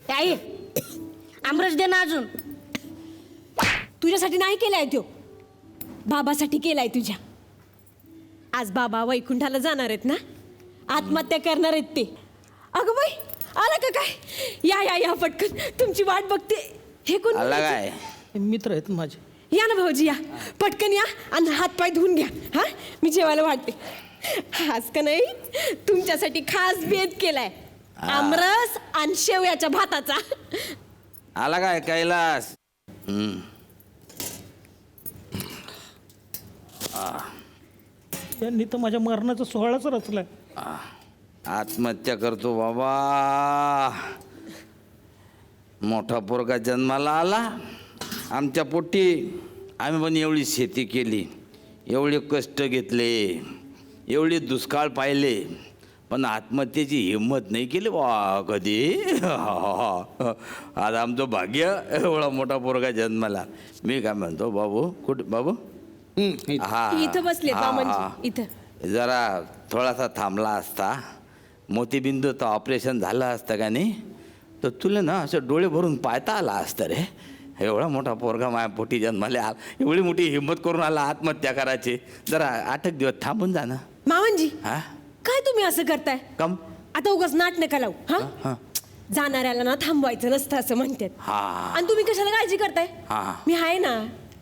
आई आमरस दे ना अजून. तुझ्यासाठी नाही केलाय तो, बाबासाठी केलाय तुझ्या. आज बाबा वैकुंठाला जाणार आहेत ना, आत्महत्या करणार आहेत ते. अगं बाई आला का काय? या या या पटकन, तुमची वाट बघते. हे कोण? आला काय? मित्र आहेत माझे. या ना भाऊजी, या पटकन या आणि हात पाय धुवून घ्या. हा मी जेवायला वाटते. आज का नाही तुमच्यासाठी खास बेत केलाय, आमरस आणि शेवयाच्या भाताचा. आला काय कैलास? यांनी तर माझ्या मरणाचा सोहळाच रचलाय. आत्महत्या करतो बाबा. मोठा पोरगा जन्माला आला आमच्या पोटी. आम्ही पण एवढी शेती केली, एवढे कष्ट घेतले, एवढे दुष्काळ पाहिले, पण आत्महत्येची हिंमत नाही केली बा कधी. आज आमचं भाग्य एवढा मोठा पोरगा जन्माला. मी काय म्हणतो बाबू, कुठे बाबू? हा इथं बसले हा, बामणजी, हा. इथं. जरा थोडासा थांबला असता, मोतीबिंदूचं ऑपरेशन झालं असतं का नाही, तर तुला ना असं डोळे भरून पाहता आला असतं रे. एवढा मोठा पोरगा माझ्या पोटी जन्माला आला, एवढी मोठी हिंमत करून आला आत्महत्या करायची. जरा 8 दिवस थांबून जा ना. मामनजी हा काय तुम्ही असं करताय? कम आता उगाच नाट नका लावू. हा. हा जाणाऱ्याला ना थांबवायचं नसतं असं म्हणतात. हा. आणि तुम्ही कशाला काळजी करताय? हा. मी आहे ना,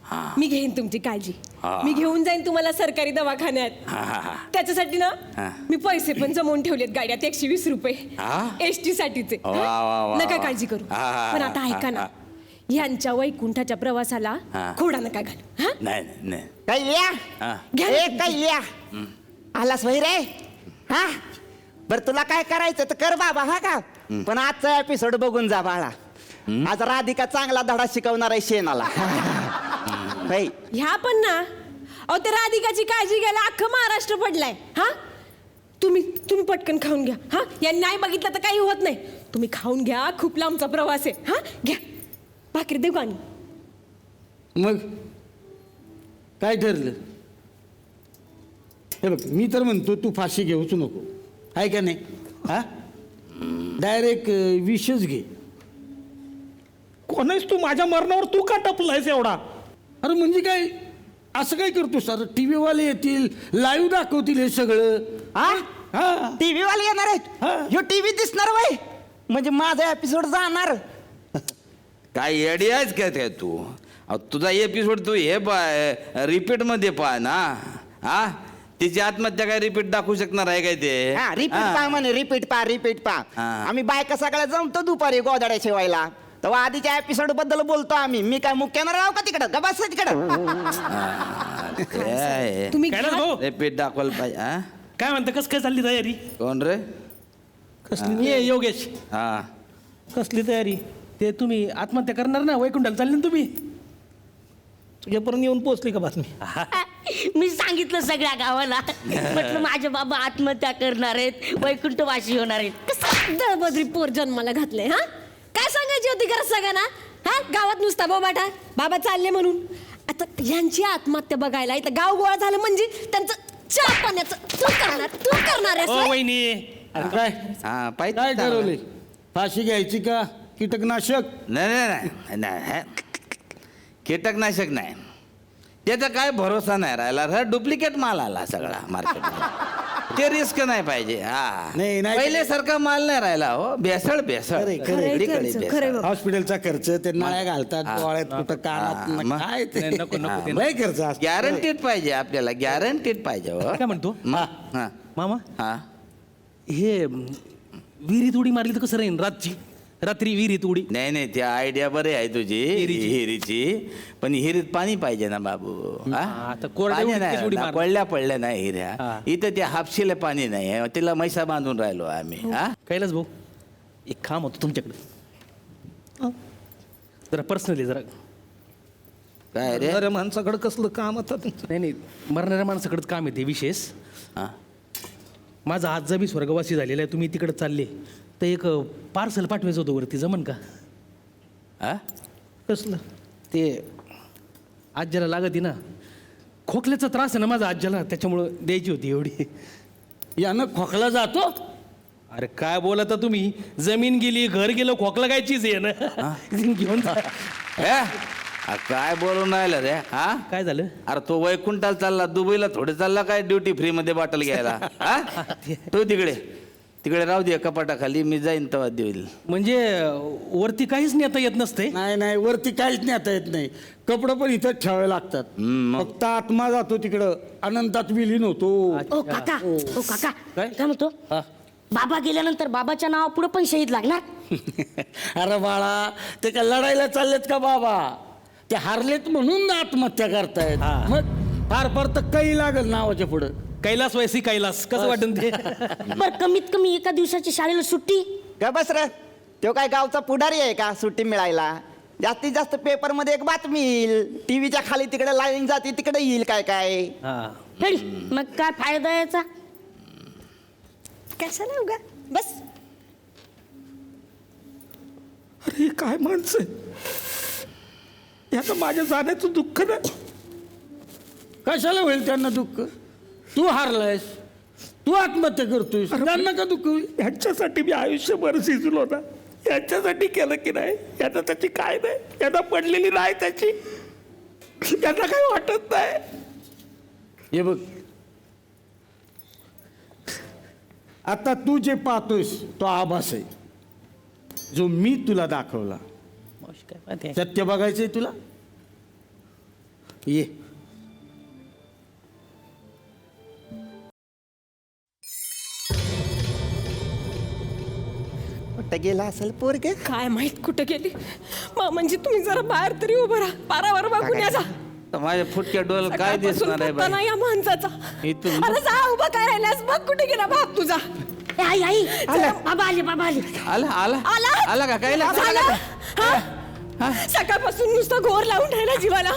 हा. मी घेईन तुमची काळजी. हा. मी घेऊन जाईन तुम्हाला सरकारी दवाखान्यात. हा. त्याच्यासाठी ना हा. मी पैसे पण जमवून ठेवलेत गाड्यात, 120 रुपये हा. एसटी साठीचे. वा, वा, वा, नका वा. काळजी करू. हा. पण आता ऐका ना, यांच्या वैकुंठाच्या प्रवासाला हा. खोडा नका घालू. हा नाही नाही. कैल्या हा. घ्या ए ना. कैल्या आलास वही रे. हा बर तुला काय करायचं तर कर बाबा. हा का पण आजचा एपिसोड बघून जा बाळा. आज राधिका चांगला धडा शिकवणार आहे शेणाला. बाई ह्या पण ना, अहो ते राधिकाची काळजी घ्यायला अख्खं महाराष्ट्र पडलाय. हा तुम्ही तुम्ही पटकन खाऊन घ्या. हा यांनी नाही बघितलं तर काही होत नाही. तुम्ही खाऊन घ्या, खूप लांबचा प्रवास आहे. हा घ्या, भाकरी देऊ का आणि? मग काय ठरलं? हे बघ, मी तर म्हणतो तू फाशी घेऊच नको, आहे का नाही? हा डायरेक्ट विषच घे. कोण आहेस तू? माझ्या मरणावर तू का टपलायस एवढा? अरे म्हणजे काय असं काय करतो सर? टी व्हीवाले येतील, लाईव्ह दाखवतील हे सगळं. हा हा टीव्ही वाले येणार हा. आहेत. ह्यो टीव्ही दिसणार वय म्हणजे माझा एपिसोड जाणार. काय येडी आहेस काय काय तू? अहो, तुझा एपिसोड तू हे पाय रिपीटमध्ये पाय ना. हा तिची आत्महत्या काय रिपीट दाखवू शकणार आहे काय ते? हा रिपीट पा म्हणे, रिपीट पा. हा. आम्ही बायका सगळ्या जमतो दुपारी गोदाड्या शिवायला. तेव्हा आधीच्या एपिसोड बद्दल बोलतो आम्ही. मी काय मुख्यानं राव का तिकडं? गबास तिकडं. तुम्ही काय घ्या. भाऊ? रिपीट दाखवलं पाहिजे. हा काय म्हणतं? कसं काय चालली तयारी? कोण रे? कसली? ये योगेश, हा कसली तयारी? ते तुम्ही आत्महत्या करणार ना, वैकुंठाला चालले ना तुम्ही? तुझ्यापर्यंत येऊन पोहोचली का बातमी? मी सांगितलं सगळ्या गावाला. म्हटलं माझे बाबा आत्महत्या करणार आहेत, वैकुंठवासी होणार आहेत. कसं दळबद्री पोर जन्माला घातले. हा काय सांगायची होती घरात सगळ्यांना? हा गावात नुसता बोबाटा, बाबा चालले म्हणून. आता यांची आत्महत्या बघायला इथं गाव गोळा झालं म्हणजे त्यांचं चहा पाण्याचं तू करणार ओ आहेस? वहिनी, अरे काय हा पाहिजे. काय ठरवले? फाशी घ्यायची का कीटकनाशक? नाही नाही, कीटकनाशक नाही. त्याचा काय भरोसा नाही राहिला. डुप्लिकेट माल आला सगळा मार्केटमध्ये. ते रिस्क नाही पाहिजे. हा नाही, नाही. पहिल्यासारखा माल नाही राहिला. हो भेसळ भेसळ. खरंय, खरंय. सगळीकडे भेसळ. खरंय बाबा. हॉस्पिटलचा खर्च, ते नळ्या घालतात डोळ्यात, कुठं कानात, मग? काय ते नाही, नको, नको ते. लय खर्च असतो. गॅरंटीड पाहिजे आपल्याला, गॅरंटीड पाहिजे. हो. काय म्हणतो हा हा मामा? हा हे विहिरीत उडी मारली तर कसं राहीन? रात्री विहिरीत उडी. नाही ती आयडिया बरी आहे तुझी हिरीची. पण हिरीत पाणी पाहिजे ना बाबू. हा? आता कोरड्या पाणी उडीत कशी नाही उडी ना, मारणार? पडल्या नाही हिऱ्या. हा. इथं त्या हापशीला पाणी नाही, तिला म्हैसा बांधून राहिलो आम्ही. हा कैलास भाऊ, एक काम होतं तुमच्याकडे, जरा पर्सनली जरा. काय रे? अरे माणसाकडे कसलं काम होतं तुमचं? नाही मरणाऱ्या माणसाकडेच काम येते विशेष. हा माझा आजचा बी स्वर्गवासी झालेला आहे, तुम्ही तिकडे चालले तर एक पार्सल पाठवायचं होतं वरती, जमन का? हा कसलं? ते आज्याला लागत ना, खोकल्याचा त्रास आहे ना माझा आज्याला, त्याच्यामुळं द्यायची होती एवढी. यानं खोकला जातो? अरे काय बोलता तुम्ही? जमीन गेली, घर गेलं, खोकला काय चीज आहे ना? घेऊन जा. काय बोलून राहिला रे? हा काय झालं? अरे तो वैकुंठाला चालला, दुबईला थोडे चालला काय ड्युटी फ्री मध्ये बॉटल घ्यायला? हा तो तिकडे राहू दे कपाटाखाली, मी जाईन तेव्हा देईल. म्हणजे वरती काहीच नेता येत नसते? नाही वरती काहीच नेता येत नाही. कपडे पण इथंच ठेवावे लागतात. मग? फक्त आत्मा जातो तिकडं, अनंतात विलीन होतो. ओ काका, ओ काका, काय? काय म्हणतो? बाबा गेल्यानंतर बाबाच्या नावापुढे पण शहीद लागणार? अरे बाळा, ते काय लढायला चाललेत का बाबा? ते हारलेत म्हणून आत्महत्या करतायत. हा. मग फार तर काही लागल नावाच्या पुढं. कैलास वैसी कैलास कसं वाटन ते? बर कमीत कमी एका दिवसाची शाळेला सुट्टी? का बस रे, तो काय गावचा पुढारी आहे का सुट्टी मिळायला? जास्तीत जास्त पेपर मध्ये एक बातमी येईल, टीव्हीच्या खाली तिकडे लाईन जाते तिकडे येईल काय काय. हेडी, मग काय फायदा याचा? कशाला उगा बस. अरे काय माणसं, याचं माझ्या जाण्याचं दुःख ना. कशाला होईल त्यांना दुःख? तू हारलायस, तू आत्महत्या करतोयस, त्यांना का दुःख होईल? ह्यांच्यासाठी मी आयुष्यभर झिजलो ना, यांच्यासाठी केलं की नाही? यांना त्याची काय नाही, यांना पडलेली नाही त्याची, यांना काही वाटत नाही. हे बघ, आता तू जे पाहतोयस तो आभास आहे, जो मी तुला दाखवला. सत्य बघायचंय तुला? ये. कुठं गेला असेल पोरग? काय माहित कुठे गेली. म्हणजे तुम्ही जरा बाहेर तरी उभं राहा, पारावर बघून या जा. तर माझ्या फुटक्या डोळ्याला काय दिसणार आहे पत्ता नाही या माणसाचा. इथून अरे जा, उभा काय राहिलास बघ, कुठे गेला बाप तुझा? ए, आई आई, बाबा आले, बाबा आले. आला का काय झालं? हा? सकाळपासून नुसतं घोर लावून राहिला जीवाला.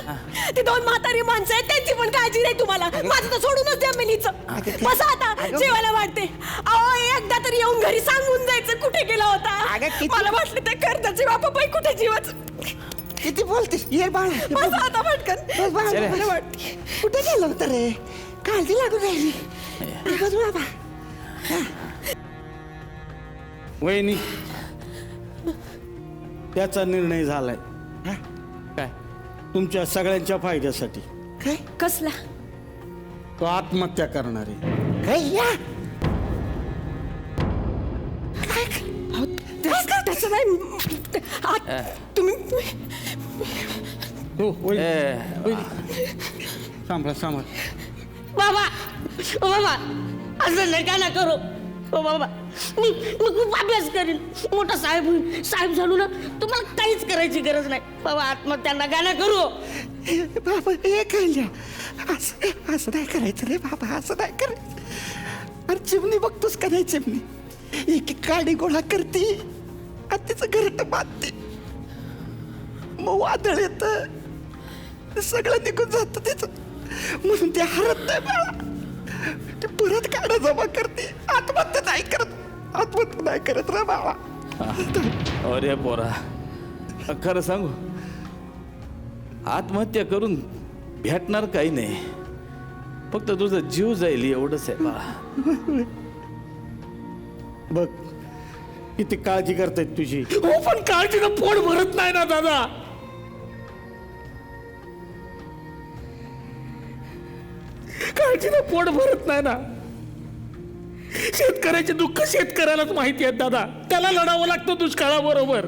ते दोन म्हातारी माणसं आहेत, त्यांची पण काळजी नाही तुम्हाला. माझं तर सोडूनच द्या मिनीचं. बसा आता, जेवायला वाटते. अहो एकदा तरी येऊन घरी सांगून जायचं कुठे गेला होता. मला वाटलं ते कर्जाचे बापाबाई कुठे जीवाच. किती बोलतेस? ये बाळ, बसा आता पटकन. मला वाटते कुठे गेलो होतं रे? काळजी लागून राहिली. बस बाबा. वहिनी, त्याचा निर्णय झालाय. काय? तुमच्या सगळ्यांच्या फायद्यासाठी. काय कसला? तो आत्महत्या करणार आहे. काय या? तसं नाही. तुम्ही हो वहिनी, सांभाळ. बाबा, ओ बाबा, असं नका ना करू. ओ बाबा, मी खूप अभ्यास करीन, मोठा साहेब होईन. साहेब झालो ना, तुम्हाला काहीच करायची गरज नाही. बाबा आत्महत्या नका ना करू. बाबा हे कळल्या, असं नाही करायचं रे बाबा, असं नाही करायचं. अरे चिमणी बघतोस का नाही? चिमणी एक एक काडी गोळा करते आणि तिचं घरट बांधते, मग वादळ येत, सगळं निघून जात तिचं. म्हणून ते हरत नाही बाळा, ते परत काढा जमा करते. आत्महत्या नाही करत रे बाळा. अरे पोरा, खरं सांगू, आत्महत्या करून भेटणार काही नाही, फक्त तुझा जीव जाईल एवढंच आहे बाळा. बघ किती काळजी करतायत तुझी. हो पण काळजीनं पोट भरत नाही ना दादा. काळजीनं पोट भरत नाही ना. शेतकऱ्याचे दुःख शेतकऱ्यालाच माहिती आहेत दादा, त्याला लढावं लागतं दुष्काळाबरोबर.